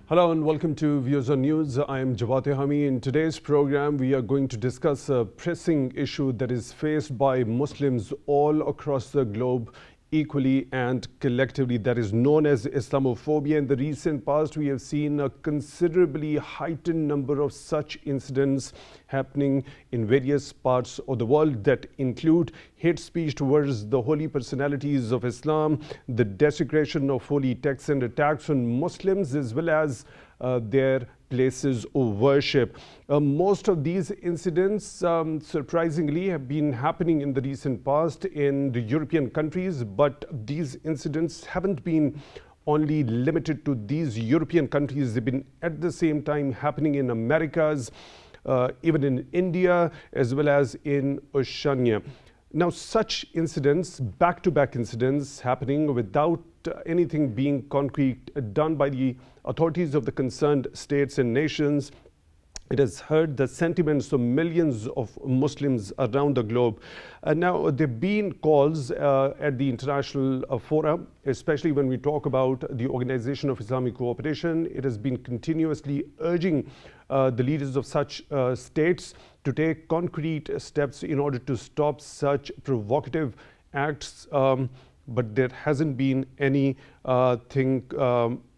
Hello and welcome to Views on News. I am Jawad Tehami. In today's program, we are going to discuss a pressing issue that is faced by Muslims all across the globe equally and collectively, that is known as Islamophobia. In the recent past, we have seen a considerably heightened number of such incidents happening in various parts of the world that include hate speech towards the holy personalities of Islam, the desecration of holy texts and attacks on Muslims, as well as their places of worship. Most of these incidents, surprisingly, have been happening in the recent past in the European countries, but these incidents haven't been only limited to these European countries. They've been at the same time happening in Americas, even in India, as well as in Oceania. Now, such incidents, back-to-back incidents happening without anything being concrete done by the authorities of the concerned states and nations, it has hurt the sentiments of millions of Muslims around the globe. Now, there have been calls at the international fora, especially when we talk about the Organization of Islamic Cooperation. It has been continuously urging the leaders of such states to take concrete steps in order to stop such provocative acts, but there hasn't been anything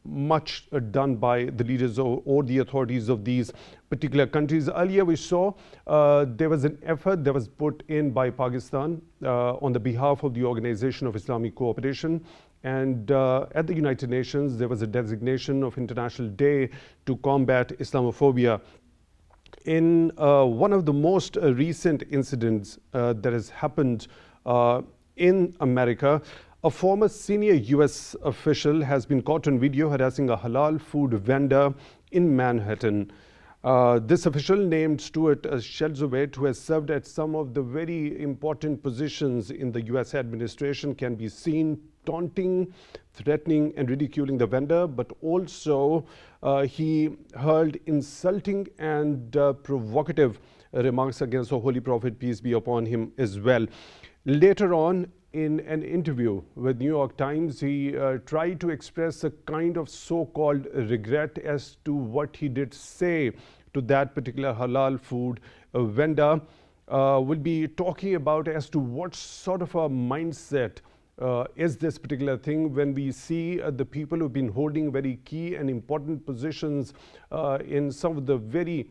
much done by the leaders or the authorities of these particular countries. Earlier we saw there was an effort that was put in by Pakistan on the behalf of the Organization of Islamic Cooperation, and at the United Nations there was a designation of International Day to combat Islamophobia. In one of the most recent incidents that has happened in America, a former senior US official has been caught on video harassing a halal food vendor in Manhattan. This official, named Stuart Shelzowait, who has served at some of the very important positions in the US administration, can be seen taunting, threatening and ridiculing the vendor, but also he hurled insulting and provocative remarks against the Holy Prophet, peace be upon him, as well. Later on, in an interview with New York Times, he tried to express a kind of so-called regret as to what he did say to that particular halal food vendor. We'll be talking about as to what sort of a mindset is this particular thing when we see the people who've been holding very key and important positions in some of the very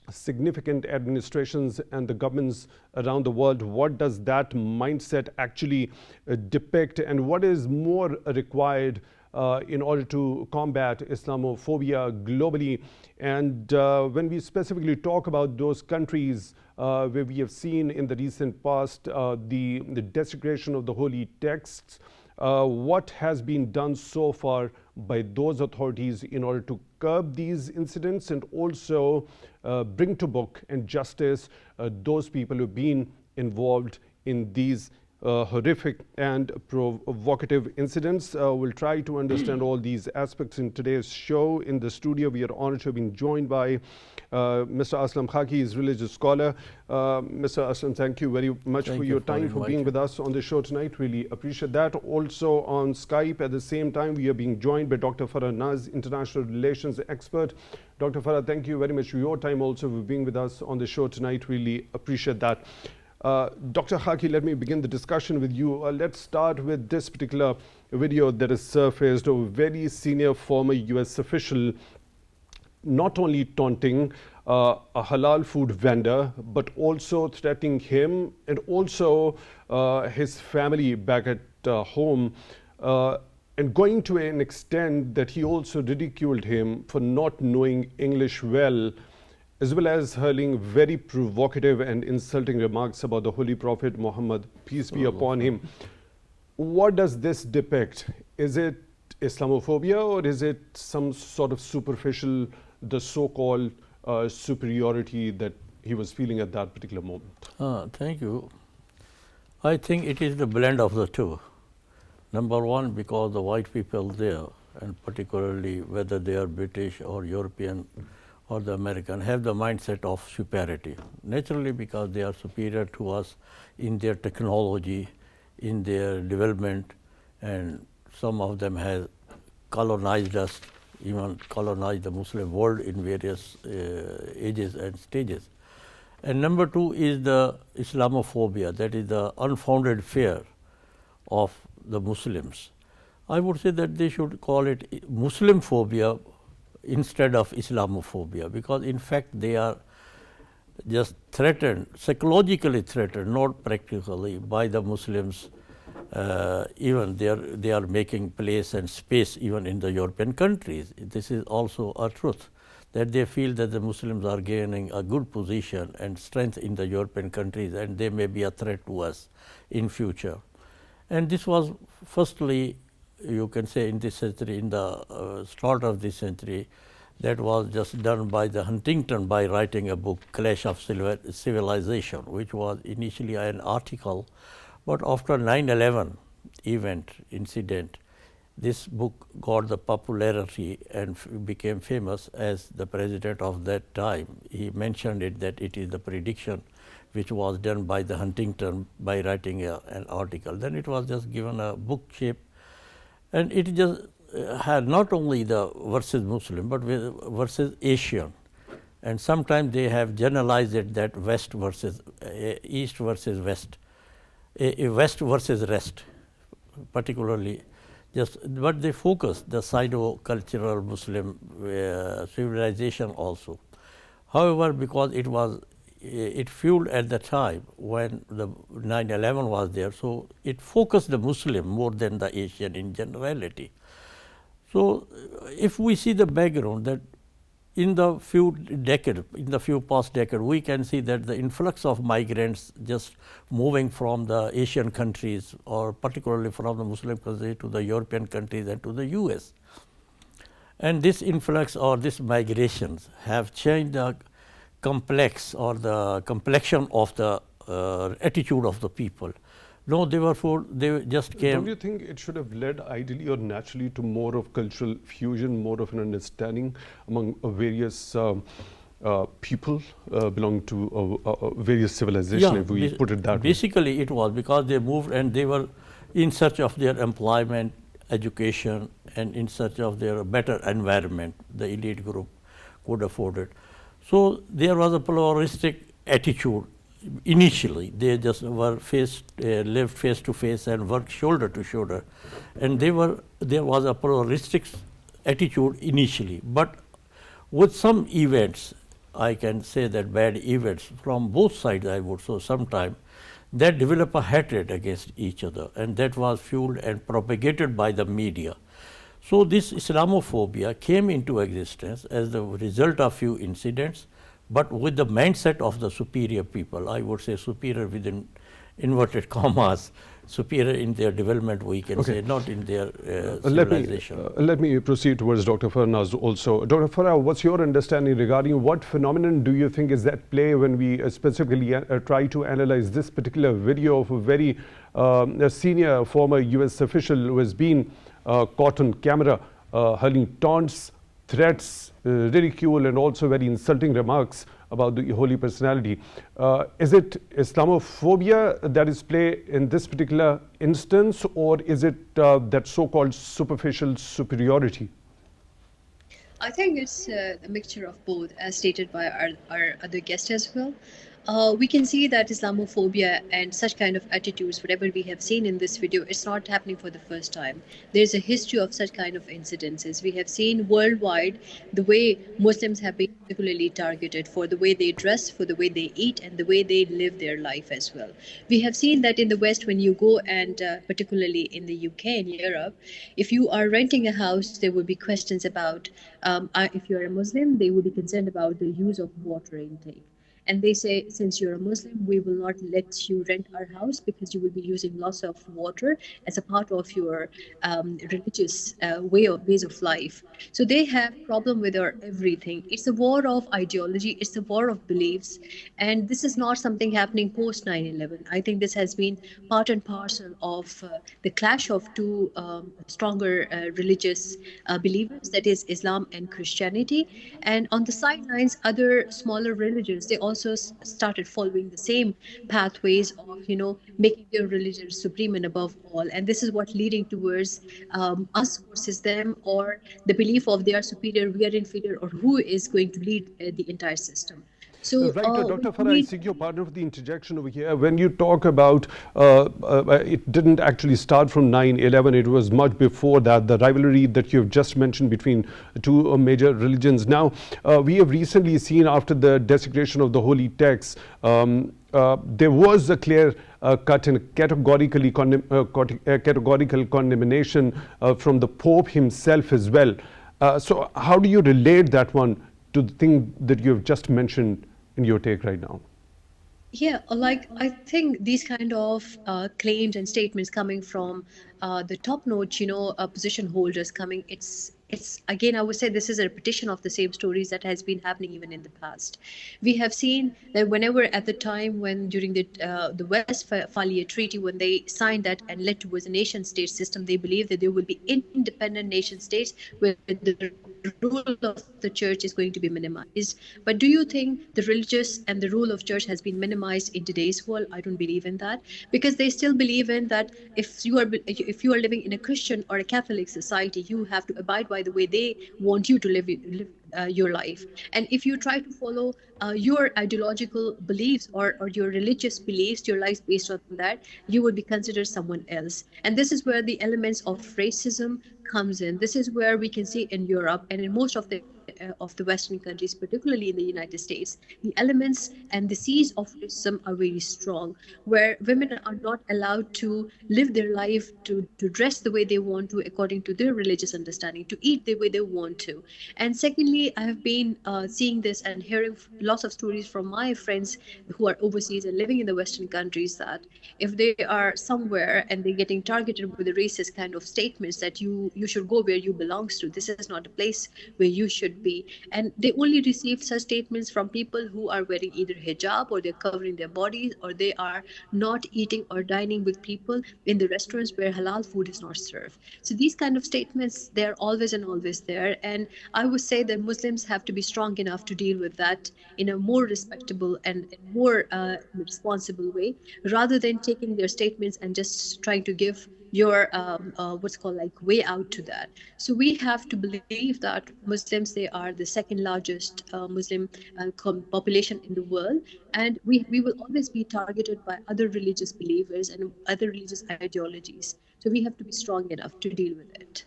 significant administrations and the governments around the world. What does that mindset actually depict, and what is more required in order to combat Islamophobia globally? And when we specifically talk about those countries where we have seen in the recent past the desecration of the holy texts, what has been done so far by those authorities in order to curb these incidents and also bring to book and justice those people who've been involved in these horrific and provocative incidents. We'll try to understand all these aspects in today's show. In the studio, we are honored to have been joined by Mr. Aslam Khaki, is religious scholar. Mr. Aslam, thank you very much for your time, for being with us on the show tonight. Really appreciate that. Also on Skype at the same time, we are being joined by Dr. Farah, international relations expert. Dr. Farah, thank you very much for your time also for being with us on the show tonight. Really appreciate that. Dr. Khaki, let me begin the discussion with you. Let's start with this particular video that has surfaced of a very senior former US official not only taunting a halal food vendor, but also threatening him and also his family back at home, and going to an extent that he also ridiculed him for not knowing English well, as well as hurling very provocative and insulting remarks about the Holy Prophet Muhammad, peace be upon him. What does this depict? Is it Islamophobia, or is it some sort of superficial, the so-called superiority that he was feeling at that particular moment? Thank you. I think it is the blend of the two. Number one, because the white people there, and particularly whether they are British or European or the American, have the mindset of superiority. Naturally, because they are superior to us in their technology, in their development, and some of them have colonized us even colonized the Muslim world in various ages and stages. And number two is the Islamophobia, that is the unfounded fear of the Muslims. I would say that they should call it Muslim phobia instead of Islamophobia, because in fact they are just threatened, psychologically threatened, not practically, by the Muslims. Even they are making place and space even in the European countries. This is also a truth, that they feel that the Muslims are gaining a good position and strength in the European countries, and they may be a threat to us in future. And this was firstly, you can say, in this century, in the start of this century, that was just done by the Huntington by writing a book, Clash of Civilization, which was initially an article, but after 9/11 incident, this book got the popularity and became famous as the president of that time. He mentioned it, that it is the prediction which was done by the Huntington by writing an article. Then it was just given a book shape, and it just had not only the versus Muslim, but versus Asian. And sometimes they have generalized it that West versus East versus West, West versus rest, particularly. But they focus the Sino-cultural Muslim civilization also. However, because it fueled at the time when the 9/11 was there, so it focused the Muslim more than the Asian in generality. So if we see the background, that in the few past decades, we can see that the influx of migrants just moving from the Asian countries, or particularly from the Muslim countries, to the European countries and to the US. And this influx or these migrations have changed the complex or the complexion of the attitude of the people. No, they just came. Don't you think it should have led ideally or naturally to more of cultural fusion, more of an understanding among various people belong to various civilizations, if we put it that way? Basically, it was because they moved and they were in search of their employment, education, and in search of their better environment. The elite group could afford it. So there was a pluralistic attitude. Initially, they just were lived face to face and worked shoulder to shoulder, and there was a pluralistic attitude initially. But with some events, I can say that bad events from both sides, I would say, sometime, that develop a hatred against each other, and that was fueled and propagated by the media. So this Islamophobia came into existence as the result of few incidents, but with the mindset of the superior people. I would say superior within inverted commas, superior in their development, we can say, not in their civilization. Let me proceed towards Dr. Farah also. Dr. Farah, what's your understanding regarding what phenomenon do you think is at play when we specifically try to analyze this particular video of a very senior former US official who has been caught on camera hurling taunts, threats, ridicule, and also very insulting remarks about the holy personality. Is it Islamophobia that is play in this particular instance, or is it that so-called superficial superiority? I think it's a mixture of both, as stated by our other guest as well. We can see that Islamophobia and such kind of attitudes, whatever we have seen in this video, it's not happening for the first time. There's a history of such kind of incidences. We have seen worldwide the way Muslims have been particularly targeted for the way they dress, for the way they eat, and the way they live their life as well. We have seen that in the West, when you go and particularly in the UK and Europe, if you are renting a house, there will be questions about if you're a Muslim, they will be concerned about the use of water intake. And they say, since you're a Muslim, we will not let you rent our house because you will be using lots of water as a part of your religious ways of life. So they have problem with our everything. It's a war of ideology. It's a war of beliefs. And this is not something happening post 9/11. I think this has been part and parcel of the clash of two stronger religious believers, that is Islam and Christianity. And on the sidelines, other smaller religions, they also started following the same pathways of, making their religion supreme and above all. And this is what leading towards us versus them, or the belief of they are superior, we are inferior, or who is going to lead the entire system. So Right, we Dr. Farah, I need. seek your pardon for the interjection over here. When you talk about it didn't actually start from 9/11, it was much before that, the rivalry that you've just mentioned between two major religions. Now, we have recently seen after the desecration of the holy texts, there was a clear cut and categorical condemnation from the Pope himself as well. So how do you relate that one to the thing that you've just mentioned in your take right now? Yeah, like I think these kind of claims and statements coming from the top-notch, position holders coming, it's again, I would say this is a repetition of the same stories that has been happening even in the past. We have seen that whenever at the time when during the Westphalia Treaty, when they signed that and led towards a nation-state system, they believed that there will be independent nation-states where the rule of the church is going to be minimized. But do you think the religious and the rule of church has been minimized in today's world? I don't believe in that, because they still believe in that if you are living in a Christian or a Catholic society, you have to abide by the way they want you to live your life. And if you try to follow your ideological beliefs or your religious beliefs, your life based on that, you will be considered someone else. And this is where the elements of racism comes in. This is where we can see in Europe and in most of the Western countries, particularly in the United States, the elements and the seeds of racism are very strong, where women are not allowed to live their life, to dress the way they want to according to their religious understanding, to eat the way they want to. And secondly, I have been seeing this and hearing lots of stories from my friends who are overseas and living in the Western countries, that if they are somewhere and they're getting targeted with the racist kind of statements that you should go where you belongs to, this is not a place where you should be. And they only receive such statements from people who are wearing either hijab, or they're covering their bodies, or they are not eating or dining with people in the restaurants where halal food is not served. So these kind of statements, they're always and always there. And I would say that Muslims have to be strong enough to deal with that in a more respectable and more responsible way, rather than taking their statements and just trying to give your what's called like way out to that. So we have to believe that Muslims, they are the second largest Muslim population in the world, and we will always be targeted by other religious believers and other religious ideologies. So we have to be strong enough to deal with it.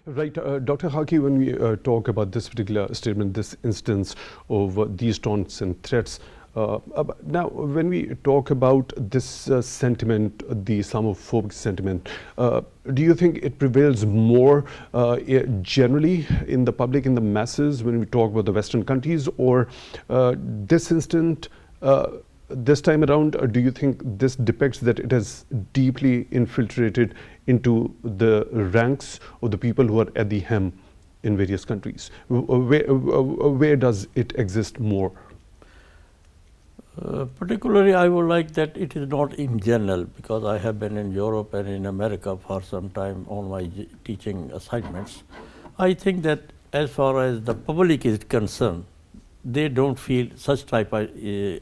Right, Dr. Khaki, when we talk about this particular statement, this instance of these taunts and threats, now when we talk about this sentiment, the Islamophobic sentiment, do you think it prevails more generally in the public, in the masses, when we talk about the Western countries, or this instant, this time around, do you think this depicts that it has deeply infiltrated into the ranks of the people who are at the helm in various countries? Where does it exist more? Particularly, I would like that it is not in general, because I have been in Europe and in America for some time on my teaching assignments. I think that as far as the public is concerned, they don't feel such type of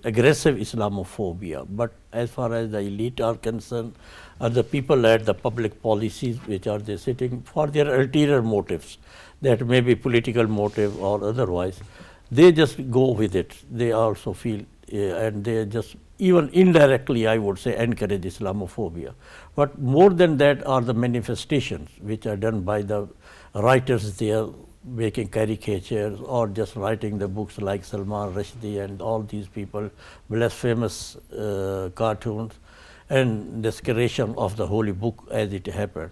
aggressive Islamophobia. But as far as the elite are concerned, the people at the public policies which are they sitting for their ulterior motives, that may be political motive or otherwise, they just go with it. They also feel and they just even indirectly, I would say, encourage Islamophobia. But more than that are the manifestations which are done by the writers there, making caricatures or just writing the books like Salman Rushdie and all these people, blasphemous cartoons and desecration of the holy book as it happened.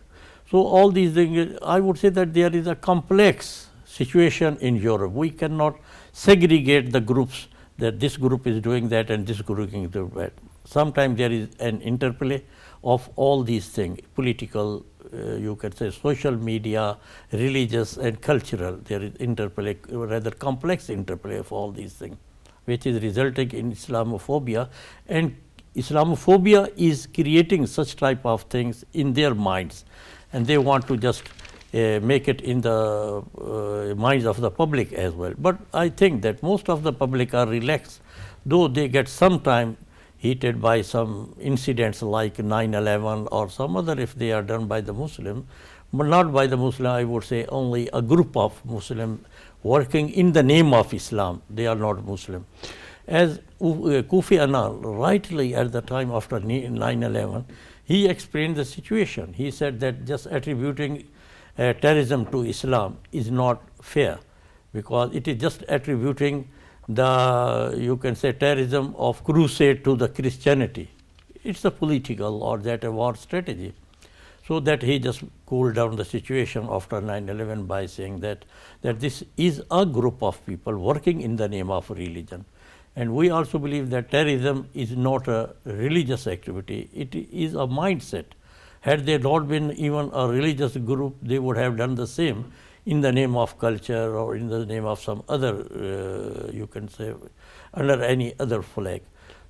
So all these things, I would say that there is a complex situation in Europe. We cannot segregate the groups, that this group is doing that and this group is doing that. Sometimes there is an interplay of all these things, political, you can say social media, religious and cultural. There is interplay, rather complex interplay of all these things, which is resulting in Islamophobia. And Islamophobia is creating such type of things in their minds, and they want to just make it in the minds of the public as well. But I think that most of the public are relaxed, though they get sometime heated by some incidents like 9/11 or some other if they are done by the Muslim, but not by the Muslim. I would say only a group of Muslim working in the name of Islam. They are not Muslim. As Kofi Annan rightly at the time after 9/11, he explained the situation. He said that just attributing terrorism to Islam is not fair, because it is just attributing the, you can say, terrorism of crusade to the Christianity. It's a political or that a war strategy. So that he just cooled down the situation after 9/11 by saying that this is a group of people working in the name of religion. And we also believe that terrorism is not a religious activity, it is a mindset. Had they not been even a religious group, they would have done the same in the name of culture or in the name of some other, you can say, under any other flag.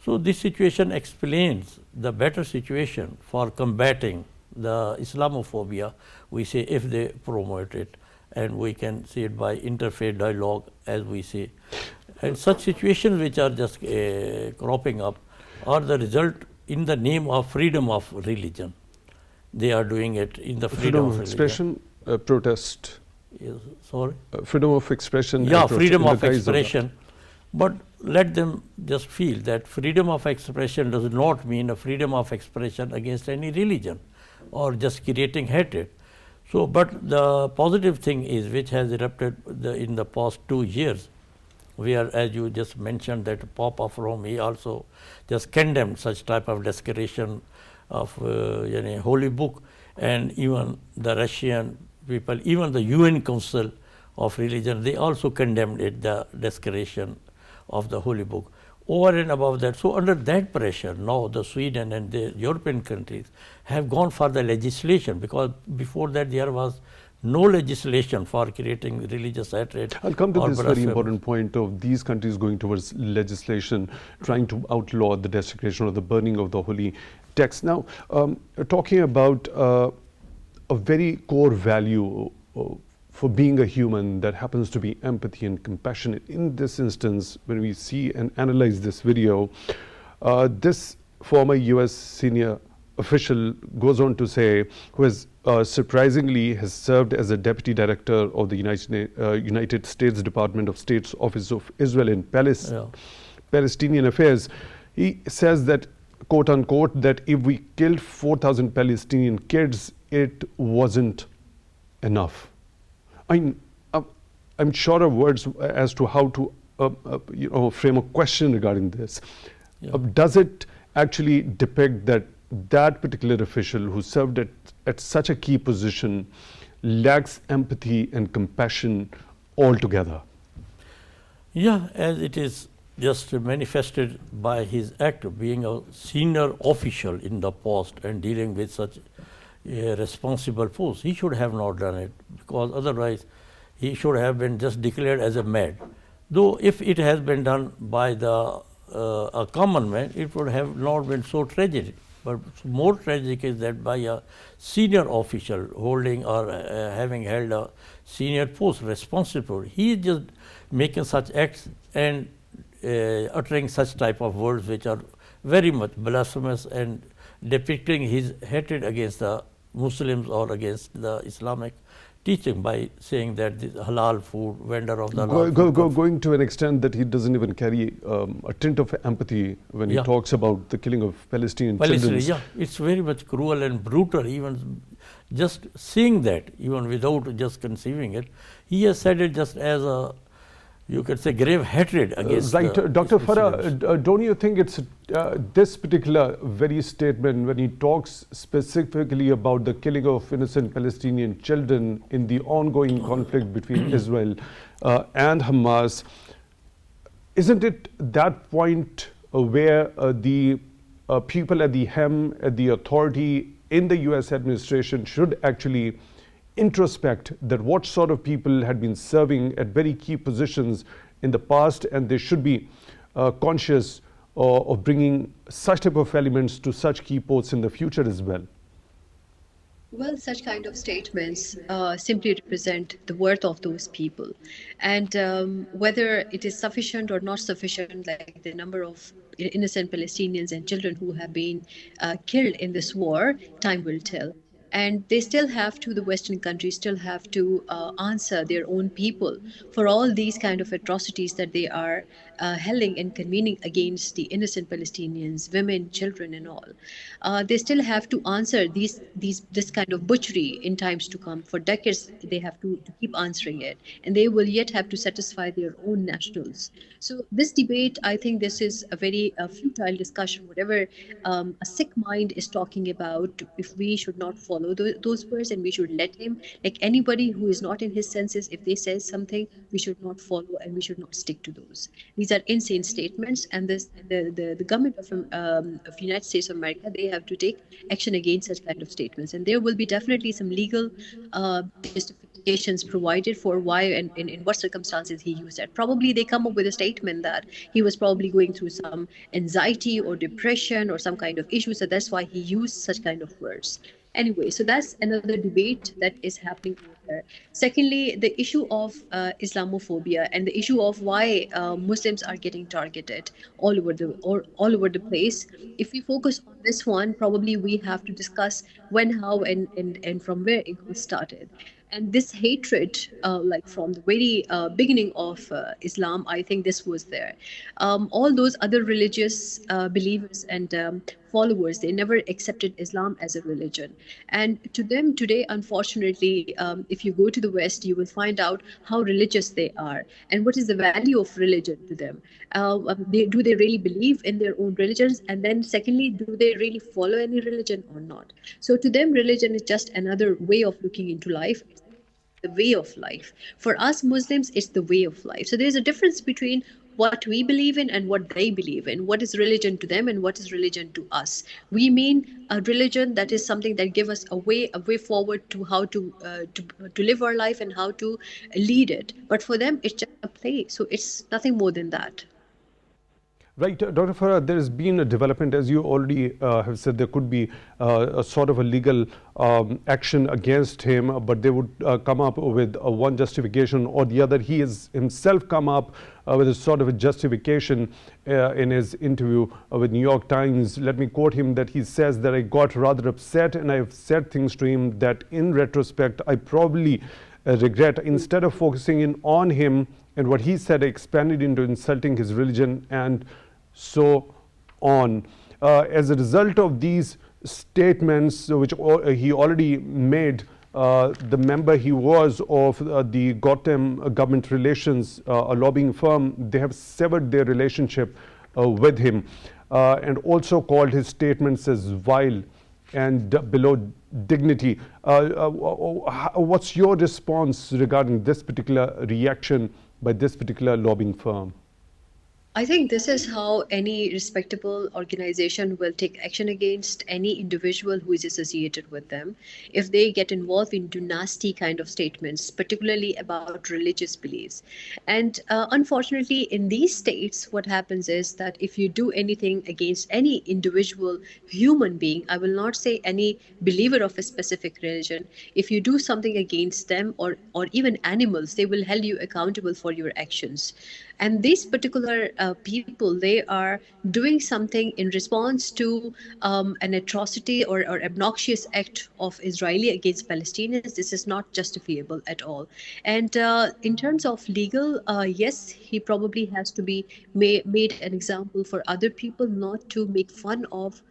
So this situation explains the better situation for combating the Islamophobia, we say, if they promote it, and we can see it by interfaith dialogue, as we see. And such situations which are just cropping up are the result in the name of freedom of religion. They are doing it in the freedom of expression, protest. Yes, sorry? Freedom of expression. Yeah, freedom of expression. But let them just feel that freedom of expression does not mean a freedom of expression against any religion or just creating hatred. So, but the positive thing is, which has erupted in the past 2 years, where, as you just mentioned, that Pope of Rome, he also just condemned such type of desecration of holy book, and even the Russian people, even the UN Council of Religion, they also condemned it, the desecration of the holy book. Over and above that, so under that pressure, now the Sweden and the European countries have gone for the legislation, because before that there was no legislation for creating religious hatred. I'll come to this very important point of these countries going towards legislation, trying to outlaw the desecration or the burning of the holy text. Now, talking about a very core value for being a human, that happens to be empathy and compassion. In this instance, when we see and analyze this video, this former US senior official goes on to say, who has surprisingly has served as a deputy director of the United States Department of State's Office of Israel and Palestinian Affairs. He says that, quote unquote, that if we killed 4,000 Palestinian kids, it wasn't enough. I'm short of words as to how to frame a question regarding this. Yeah. Does it actually depict that particular official who served at such a key position lacks empathy and compassion altogether? Yeah, as it is just manifested by his act of being a senior official in the post and dealing with such a responsible post. He should have not done it, because otherwise he should have been just declared as a mad. Though if it has been done by a common man, it would have not been so tragic. But more tragic is that by a senior official holding or having held a senior post responsible, he is just making such acts and uttering such type of words which are very much blasphemous and depicting his hatred against the Muslims or against the Islamic teaching by saying that the halal food, vendor of the halal food. Going to an extent that he doesn't even carry a tint of empathy when he talks about the killing of Palestinian children. Yeah, it's very much cruel and brutal, even just seeing that, even without just conceiving it. He has said it just as a, you could say, grave hatred against Dr. Farah, don't you think it's this particular very statement, when he talks specifically about the killing of innocent Palestinian children in the ongoing conflict between Israel and Hamas, isn't it that point where the people at the helm, at the authority in the US administration should actually introspect that what sort of people had been serving at very key positions in the past, and they should be conscious of bringing such type of elements to such key posts in the future as well? Well, such kind of statements simply represent the worth of those people. And whether it is sufficient or not sufficient, like the number of innocent Palestinians and children who have been killed in this war, time will tell. And they still have to, the Western countries still have to answer their own people for all these kind of atrocities that they are helling and convening against the innocent Palestinians, women, children, and all. They still have to answer these this kind of butchery in times to come. For decades, they have to keep answering it, and they will yet have to satisfy their own nationals. So this debate, I think, this is a very futile discussion. Whatever a sick mind is talking about, if we should not follow those words and we should let him, like anybody who is not in his senses, if they say something, we should not follow and we should not stick to those. These are insane statements, and the government of United States of America, they have to take action against such kind of statements, and there will be definitely some legal justifications provided for why and in what circumstances he used that. Probably they come up with a statement that he was probably going through some anxiety or depression or some kind of issue, so that's why he used such kind of words. Anyway, so that's another debate that is happening over there. Secondly, the issue of Islamophobia and the issue of why Muslims are getting targeted all over the place. If we focus on this one, probably we have to discuss when, how, and from where it got started. And this hatred, like from the very beginning of Islam, I think this was there. All those other religious believers and followers, they never accepted Islam as a religion. And to them today, unfortunately, if you go to the West, you will find out how religious they are and what is the value of religion to them. Do they really believe in their own religions? And then secondly, do they really follow any religion or not? So to them, religion is just another way of looking into life, the way of life. For us Muslims, it's the way of life. So there's a difference between what we believe in and what they believe in. What is religion to them and what is religion to us? We mean a religion that is something that gives us a way forward to how to live our life and how to lead it. But for them, it's just a play. So it's nothing more than that. Right, Dr. Farah, there has been a development, as you already have said, there could be a sort of a legal action against him, but they would come up with one justification or the other. He has himself come up with a sort of a justification in his interview with New York Times. Let me quote him, that he says that I got rather upset and I have said things to him that in retrospect I probably regret. Instead of focusing in on him and what he said, I expanded into insulting his religion and so on. As a result of these statements, which he already made, the member he was of the Gotham Government Relations, a lobbying firm, they have severed their relationship with him and also called his statements as vile and below dignity. What's your response regarding this particular reaction by this particular lobbying firm? I think this is how any respectable organization will take action against any individual who is associated with them if they get involved into nasty kind of statements, particularly about religious beliefs. And unfortunately, in these states, what happens is that if you do anything against any individual human being, I will not say any believer of a specific religion, if you do something against them or even animals, they will hold you accountable for your actions. And these particular people, they are doing something in response to an atrocity or obnoxious act of Israeli against Palestinians. This is not justifiable at all. And in terms of legal, yes, he probably has to be made an example for other people, not to make fun of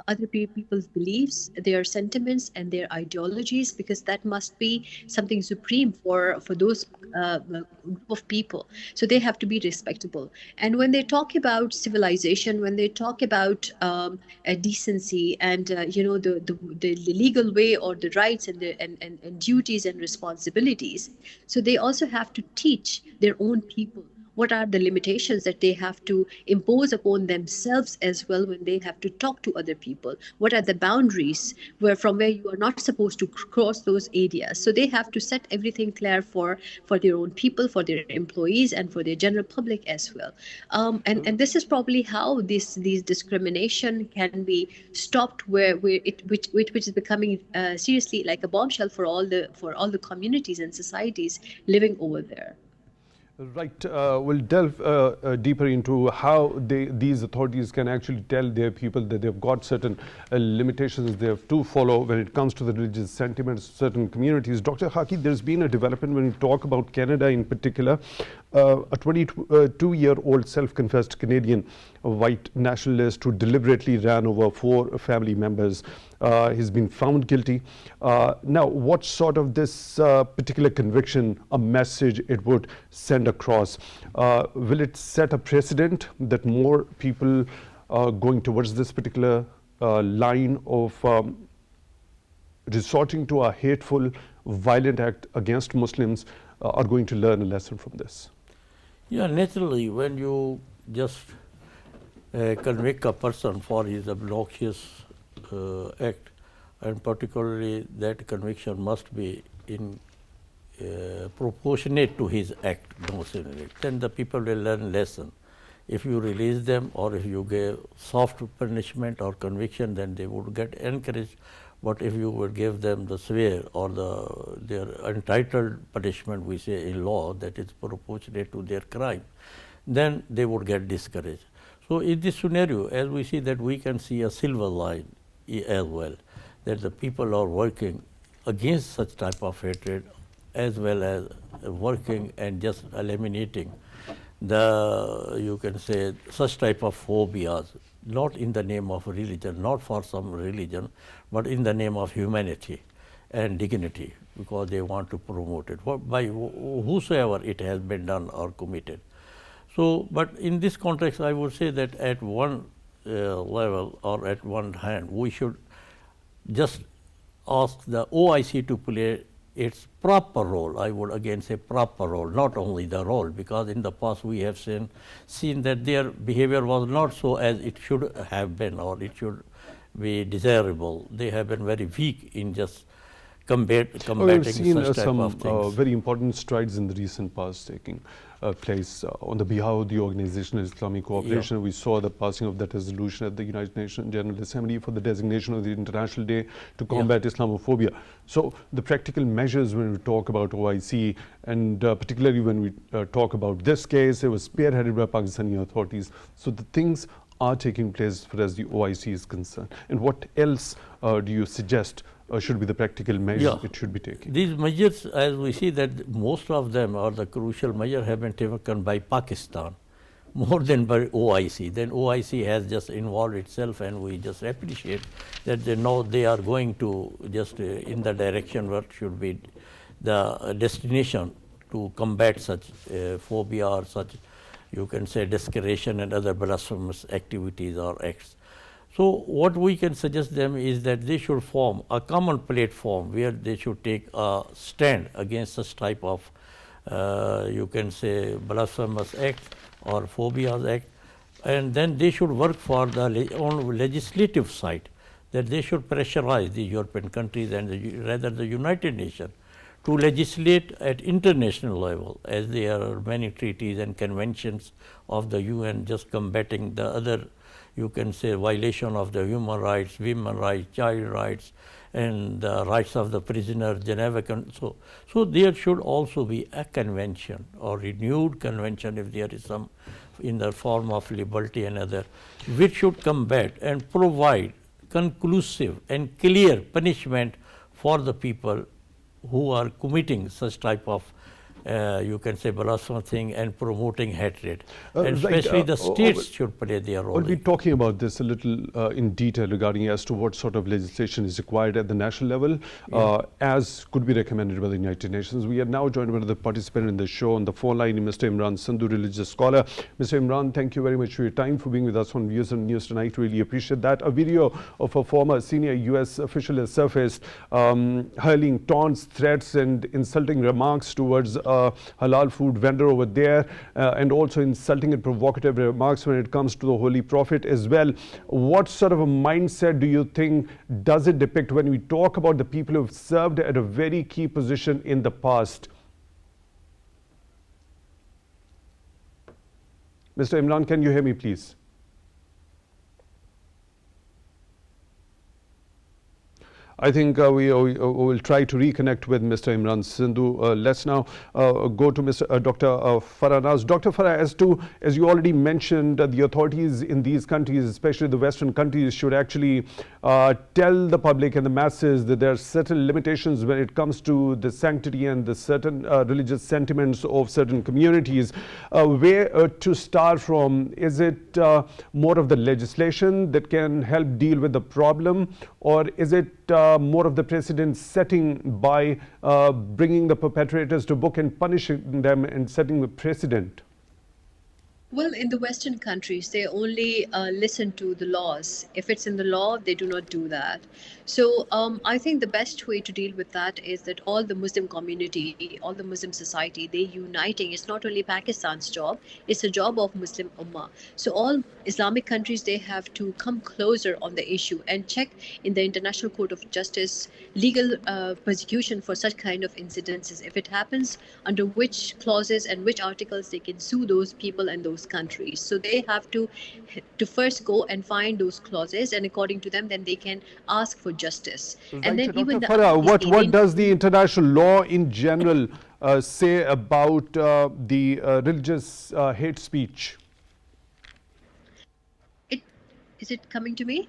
other people's beliefs, their sentiments, and their ideologies, because that must be something supreme for those group of people. So they have to be respectable. And when they talk about civilization, when they talk about decency and the legal way or the rights and duties and responsibilities, so they also have to teach their own people what are the limitations that they have to impose upon themselves as well when they have to talk to other people? What are the boundaries from where you are not supposed to cross those areas? So they have to set everything clear for their own people, for their employees, and for their general public as well. And this is probably how these discrimination can be stopped, which is becoming seriously like a bombshell for all the communities and societies living over there. Right. We'll delve deeper into how these authorities can actually tell their people that they've got certain limitations they have to follow when it comes to the religious sentiments of certain communities. Dr. Khaki, there's been a development when we talk about Canada in particular. A 22-year-old self-confessed Canadian white nationalist who deliberately ran over 4 family members. He's been found guilty. Now, what sort of this particular conviction, a message it would send across? Will it set a precedent that more people going towards this particular line of resorting to a hateful, violent act against Muslims are going to learn a lesson from this? Yeah, naturally, when you just convict a person for his obnoxious act, and particularly that conviction must be in proportionate to his act, then the people will learn lesson. If you release them or if you give soft punishment or conviction, then they would get encouraged. But if you would give them the severe or their entitled punishment, we say in law, that is proportionate to their crime, then they would get discouraged. So in this scenario, as we see that we can see a silver line as well, that the people are working against such type of hatred as well as working and just eliminating the, you can say, such type of phobias, not in the name of religion, not for some religion, but in the name of humanity and dignity, because they want to promote it, by whosoever it has been done or committed. So, but in this context, I would say that at one level or at one hand, we should just ask the OIC to play its proper role. I would again say proper role, not only the role, because in the past we have seen that their behavior was not so as it should have been or it should be desirable. They have been very weak in just combating we've seen such type some of things. very important strides in the recent past taking place on the behalf of the Organization of Islamic Cooperation. Yeah. We saw the passing of that resolution at the United Nations General Assembly for the designation of the International Day to combat Islamophobia. So the practical measures when we talk about OIC, and particularly when we talk about this case, it was spearheaded by Pakistani authorities. So the things are taking place as far as the OIC is concerned. And what else do you suggest should be the practical measures it should be taken? These measures, as we see that most of them or the crucial measures have been taken by Pakistan more than by OIC. Then OIC has just involved itself, and we just appreciate that they know they are going to just in the direction what should be the destination to combat such phobia or such, you can say, desecration and other blasphemous activities or acts. So what we can suggest them is that they should form a common platform where they should take a stand against such type of, you can say, blasphemous act or phobias act, and then they should work for the on legislative side, that they should pressurize the European countries and rather the United Nations to legislate at international level, as there are many treaties and conventions of the UN just combating the other, you can say, violation of the human rights, women rights, child rights, and the rights of the prisoner, Geneva. So there should also be a convention or renewed convention, if there is some, in the form of liberty and other, which should combat and provide conclusive and clear punishment for the people who are committing such type of you can say blasphemous thing and promoting hatred. And especially the states should play their role. We'll be talking about this a little in detail regarding as to what sort of legislation is required at the national level, as could be recommended by the United Nations. We are now joined by the participant in the show on the phone line, Mr. Imran Sandhu, religious scholar. Mr. Imran, thank you very much for your time, for being with us on Views on News tonight. Really appreciate that. A video of a former senior US official has surfaced hurling taunts, threats and insulting remarks towards halal food vendor over there, and also insulting and provocative remarks when it comes to the Holy Prophet as well. What sort of a mindset do you think does it depict when we talk about the people who have served at a very key position in the past? Mr. Imran, can you hear me, please? I think we will try to reconnect with Mr. Imran Sindhu. Let's now go to Dr. Farah Naz. Dr. Farah, as you already mentioned, the authorities in these countries, especially the Western countries, should actually tell the public and the masses that there are certain limitations when it comes to the sanctity and the certain religious sentiments of certain communities. Where to start from? Is it more of the legislation that can help deal with the problem, or is it more of the precedent setting by bringing the perpetrators to book and punishing them and setting the precedent? Well, in the Western countries, they only listen to the laws. If it's in the law, they do not do that. So I think the best way to deal with that is that all the Muslim community, all the Muslim society, they uniting. It's not only Pakistan's job, it's a job of Muslim Ummah. So all Islamic countries, they have to come closer on the issue and check in the International Court of Justice legal persecution for such kind of incidences. If it happens, under which clauses and which articles they can sue those people and those countries. So they have to first go and find those clauses, and according to them, then they can ask for justice. Right. And then Dr. even Farah, what does the international law in general say about the religious hate speech? Is it coming to me?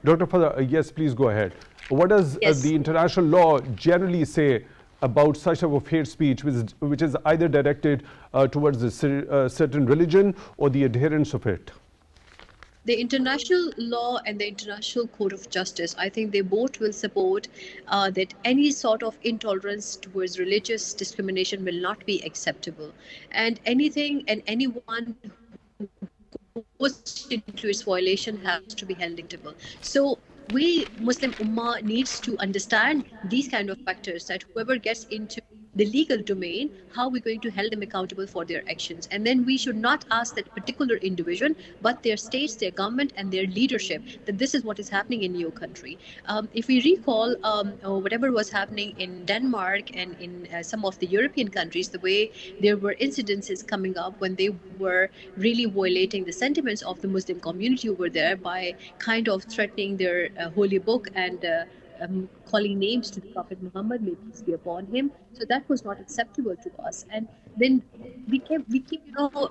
Dr. Farah, yes, please go ahead. What does Yes. the international law generally say about such type of hate speech, which is either directed towards a certain religion or the adherents of it? The international law and the International Court of Justice, I think they both will support that any sort of intolerance towards religious discrimination will not be acceptable. And anything and anyone who goes into its violation has to be held accountable. So we Muslim Ummah needs to understand these kind of factors, that whoever gets into the legal domain, how we're going to hold them accountable for their actions. And then we should not ask that particular individual, but their states, their government, and their leadership, that this is what is happening in your country. If we recall whatever was happening in Denmark and in some of the European countries, the way there were incidences coming up when they were really violating the sentiments of the Muslim community over there by kind of threatening their holy book and calling names to the Prophet Muhammad, may peace be upon him. So that was not acceptable to us. And then we keep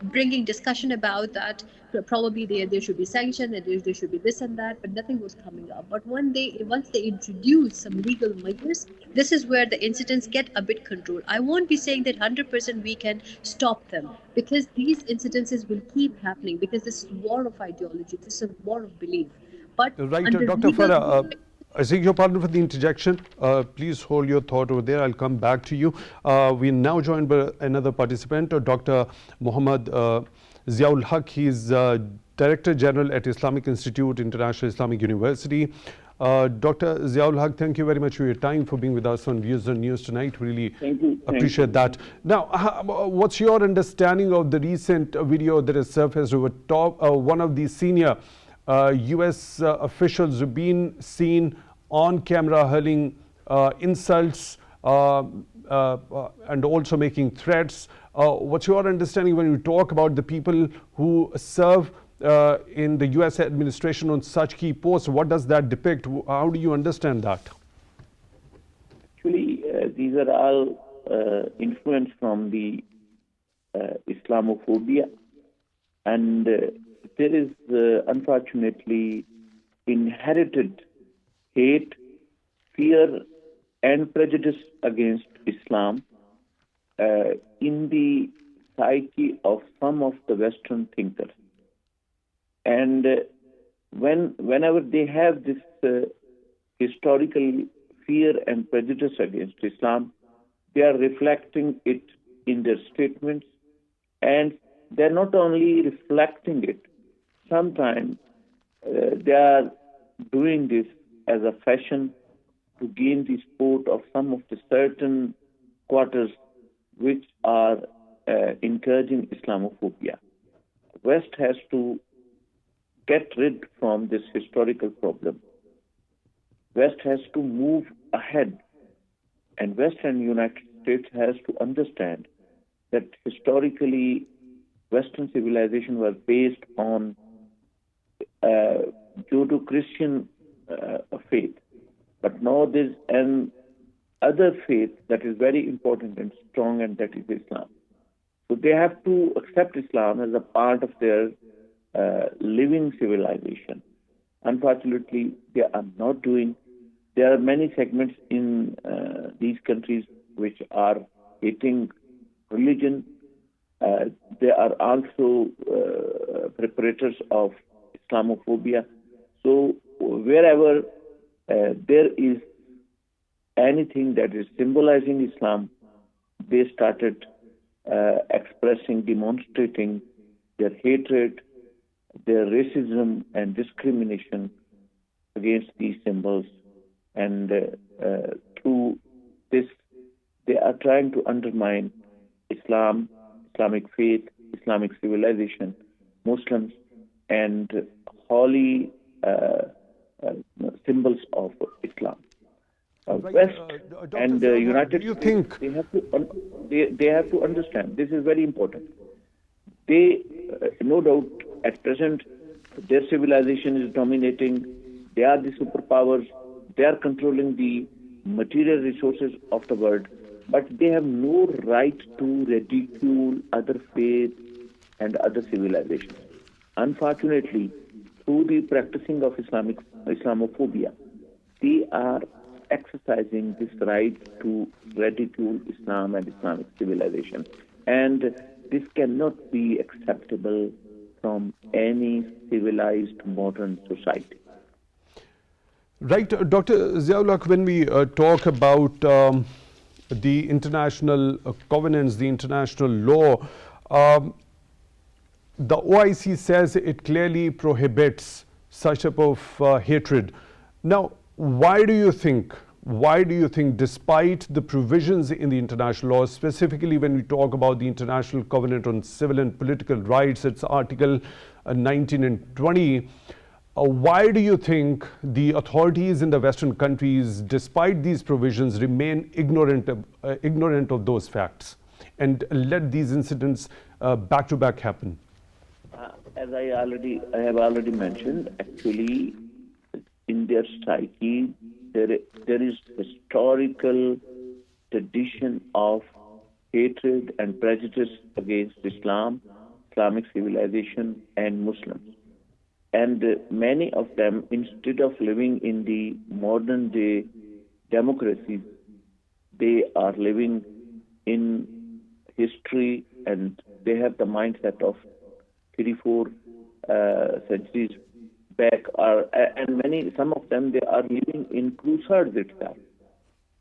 bringing discussion about that. Probably there should be sanction and there should be this and that, but nothing was coming up. But once they introduce some legal measures, this is where the incidents get a bit controlled. I won't be saying that 100% we can stop them, because these incidences will keep happening, because this is war of ideology, this is a war of belief. But Right, under Dr. legal Farah, I think your pardon for the interjection. Please hold your thought over there. I'll come back to you. We're now joined by another participant, Dr. Muhammad Ziaul Haq. He's Director General at Islamic Institute, International Islamic University. Dr. Ziaul Haq, thank you very much for your time, for being with us on Views on News tonight. Really appreciate that. Now, what's your understanding of the recent video that has surfaced over top? One of the senior US officials have been seen on camera hurling insults and also making threats. What's your understanding when you talk about the people who serve in the US administration on such key posts? What does that depict? How do you understand that? Actually, these are all influenced from the Islamophobia, and there is unfortunately inherited hate, fear, and prejudice against Islam in the psyche of some of the Western thinkers. And whenever they have this historical fear and prejudice against Islam, they are reflecting it in their statements, and they're not only reflecting it, sometimes they are doing this as a fashion to gain the support of some of the certain quarters which are encouraging Islamophobia. West has to get rid from this historical problem. West has to move ahead, and West and United States has to understand that historically Western civilization was based on Judeo-Christian faith, but now there's an other faith that is very important and strong, and that is Islam. So they have to accept Islam as a part of their living civilization. Unfortunately, they are not doing. There are many segments in these countries which are hating religion. They are also preparators of Islamophobia. So wherever there is anything that is symbolizing Islam, they started expressing, demonstrating their hatred, their racism and discrimination against these symbols. And through this, they are trying to undermine Islam, Islamic faith, Islamic civilization, Muslims, and holy symbols of Islam. West and United States, they have to understand. This is very important. They, no doubt, at present, their civilization is dominating. They are the superpowers. They are controlling the material resources of the world. But they have no right to ridicule other faiths and other civilizations. Unfortunately, through the practicing of Islamophobia, they are exercising this right to ridicule Islam and Islamic civilization. And this cannot be acceptable from any civilized modern society. Right, Dr. Ziaulak, when we talk about the international covenants, the international law, the OIC says it clearly prohibits such type of hatred. Now, why do you think, despite the provisions in the international law, specifically when we talk about the International Covenant on Civil and Political Rights, it's Article 19 and 20, why do you think the authorities in the Western countries, despite these provisions, remain ignorant of those facts and let these incidents back to back happen? As I have already mentioned, actually, in their psyche, there is historical tradition of hatred and prejudice against Islam, Islamic civilization, and Muslims. And many of them, instead of living in the modern day democracy, they are living in history, and they have the mindset of 3-4 centuries back, and some of them, they are living in crusades itself.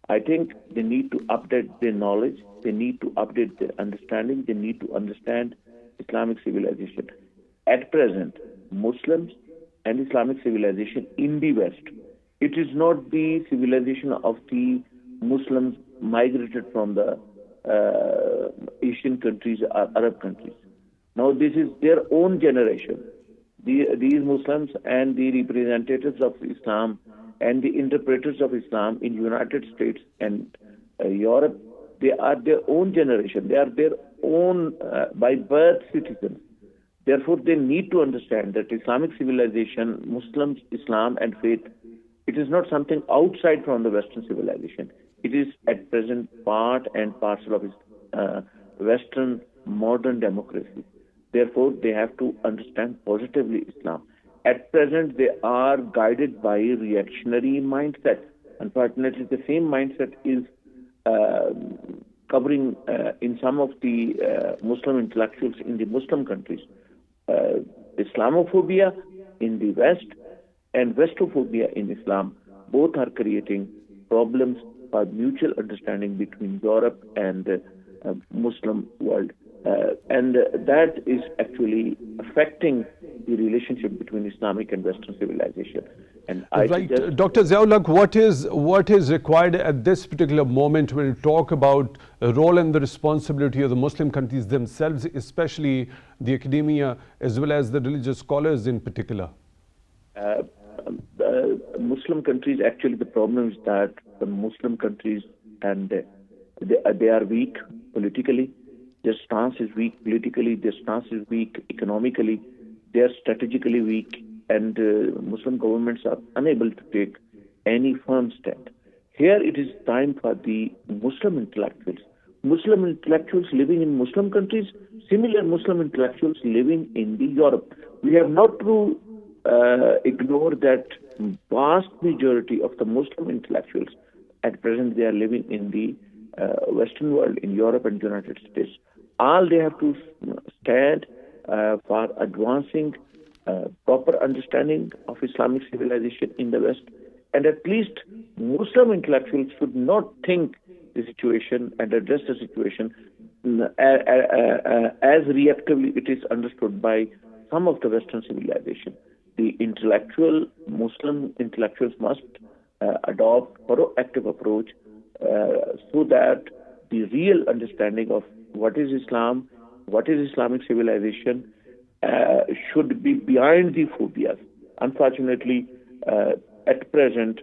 I think they need to update their knowledge, they need to update their understanding, they need to understand Islamic civilization. At present, Muslims and Islamic civilization in the West, it is not the civilization of the Muslims migrated from the Asian countries or Arab countries. Now this is their own generation. These Muslims and the representatives of Islam and the interpreters of Islam in United States and Europe, they are their own generation. They are their own by birth citizens. Therefore, they need to understand that Islamic civilization, Muslims, Islam and faith, it is not something outside from the Western civilization. It is at present part and parcel of Western modern democracy. Therefore, they have to understand positively Islam. At present, they are guided by a reactionary mindset. Unfortunately, the same mindset is covering in some of the Muslim intellectuals in the Muslim countries. Islamophobia in the West and Westophobia in Islam, both are creating problems for mutual understanding between Europe and Muslim world. And that is actually affecting the relationship between Islamic and Western civilization. And I Right. suggest, Dr. Ziaul, what is required at this particular moment when you talk about the role and the responsibility of the Muslim countries themselves, especially the academia as well as the religious scholars in particular? the Muslim countries, actually the problem is that the Muslim countries, and they are weak politically. Their stance is weak politically. Their stance is weak economically. They are strategically weak, and Muslim governments are unable to take any firm stand. Here it is time for the Muslim intellectuals living in Muslim countries, similar Muslim intellectuals living in the Europe. We have not to ignore that vast majority of the Muslim intellectuals at present, they are living in the Western world, in Europe and United States. All they have to stand for advancing proper understanding of Islamic civilization in the West. And at least Muslim intellectuals should not think the situation and address the situation as reactively it is understood by some of the Western civilization. The Muslim intellectuals must adopt a proactive approach so that the real understanding of what is Islam, what is Islamic civilization, should be behind the phobias. Unfortunately, at present,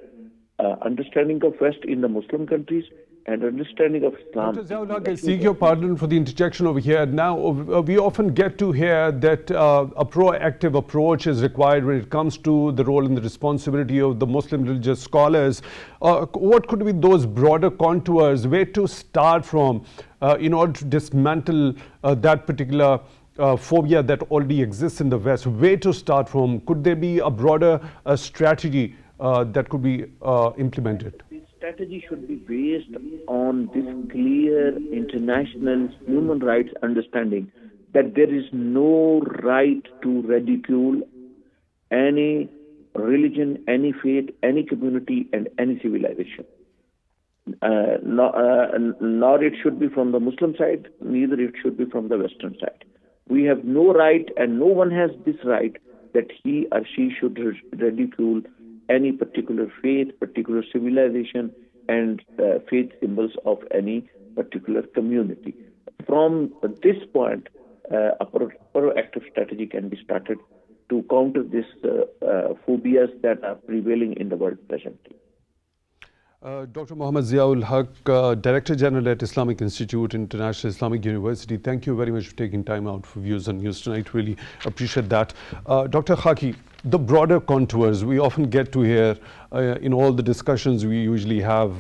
understanding of West in the Muslim countries and understanding of Islam. Dr. Ziaul, I seek your pardon for the interjection over here. Now, we often get to hear that a proactive approach is required when it comes to the role and the responsibility of the Muslim religious scholars. What could be those broader contours, where to start from in order to dismantle that particular phobia that already exists in the West? Where to start from? Could there be a broader strategy that could be implemented? Strategy should be based on this clear international human rights understanding that there is no right to ridicule any religion, any faith, any community, and any civilization. Nor it should be from the Muslim side, neither it should be from the Western side. We have no right, and no one has this right, that he or she should ridicule any particular faith, particular civilization, and faith symbols of any particular community. From this point, a proactive strategy can be started to counter these phobias that are prevailing in the world presently. Dr. Muhammad Ziaul Haq, Director General at Islamic Institute, International Islamic University, thank you very much for taking time out for Views on News tonight. Really appreciate that. Dr. Khaki, the broader contours, we often get to hear in all the discussions we usually have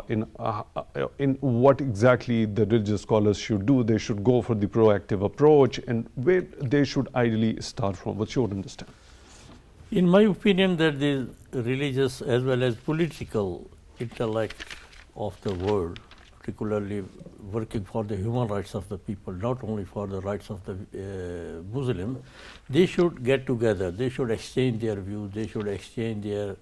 in what exactly the religious scholars should do. They should go for the proactive approach, and where they should ideally start from. What's your understanding? In my opinion, that the religious as well as political intellect of the world, particularly working for the human rights of the people, not only for the rights of the Muslim, they should get together. They should exchange their views. They should exchange their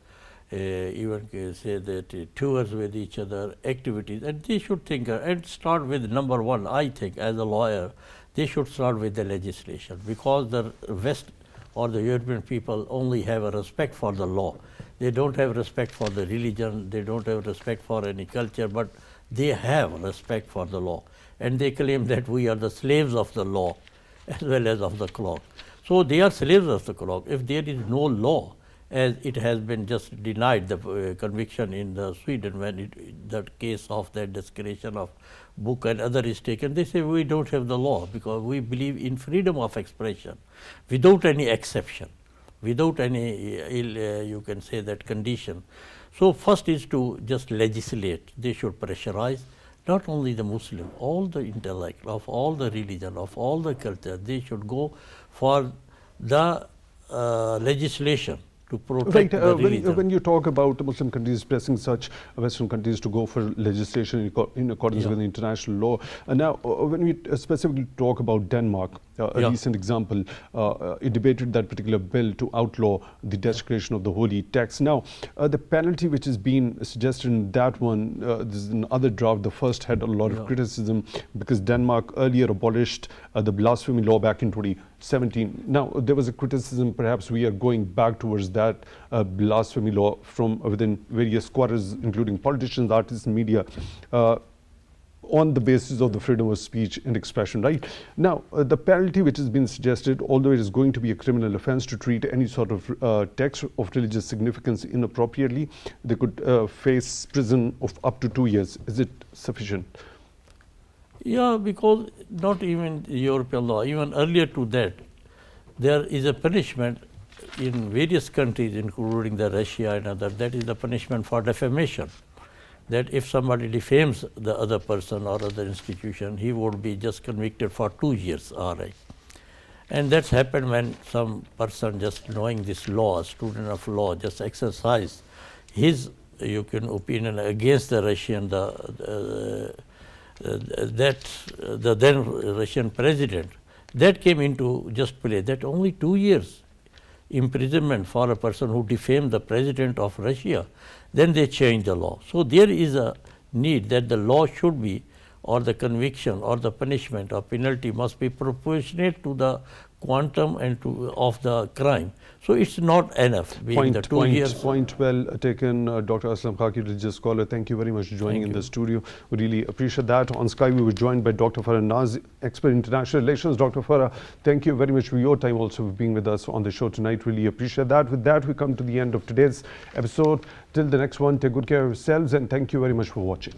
even say that tours with each other, activities, and they should think and start with number one. I think as a lawyer, they should start with the legislation, because the West or the European people only have a respect for the law. They don't have respect for the religion, they don't have respect for any culture, but they have respect for the law. And they claim that we are the slaves of the law as well as of the clock. So they are slaves of the clock. If there is no law, as it has been just denied the conviction in the Sweden when the case of that desecration of book and other is taken, they say we don't have the law because we believe in freedom of expression without any exception, without any you can say that condition. So first is to just legislate. They should pressurize not only the Muslim, all the intellect of all the religion, of all the culture. They should go for the legislation to protect the religion. When you talk about the Muslim countries pressing such Western countries to go for legislation in accordance with international law, and now when we specifically talk about Denmark, a recent example. It debated that particular bill to outlaw the desecration of the holy text. Now, the penalty which has been suggested in that one, this is another draft. The first had a lot of criticism because Denmark earlier abolished the blasphemy law back in 2017. Now, there was a criticism, perhaps we are going back towards that blasphemy law from within various quarters, including politicians, artists, and media, on the basis of the freedom of speech and expression, right? Now, the penalty which has been suggested, although it is going to be a criminal offense to treat any sort of text of religious significance inappropriately, they could face prison of up to 2 years. Is it sufficient? Yeah, because not even European law, even earlier to that, there is a punishment in various countries, including the Russia and other, that is the punishment for defamation. That if somebody defames the other person or other institution, he would be just convicted for 2 years, all right. And that's happened when some person, just knowing this law, a student of law, just exercised his, you can opinion against the Russian, the then Russian president, that came into just play, that only 2 years imprisonment for a person who defamed the president of Russia. Then they changed the law. So there is a need that the law should be, or the conviction or the punishment or penalty must be proportionate to the quantum and of the crime. So it's not enough being the 2 years. Point well taken, Dr. Aslam, Khaki, religious scholar. Thank you very much for joining in the studio. We really appreciate that. On Skype, we were joined by Dr. Farah Naz, expert in international relations. Dr. Farah, thank you very much for your time also for being with us on the show tonight. Really appreciate that. With that, we come to the end of today's episode. Till the next one, take good care of yourselves and thank you very much for watching.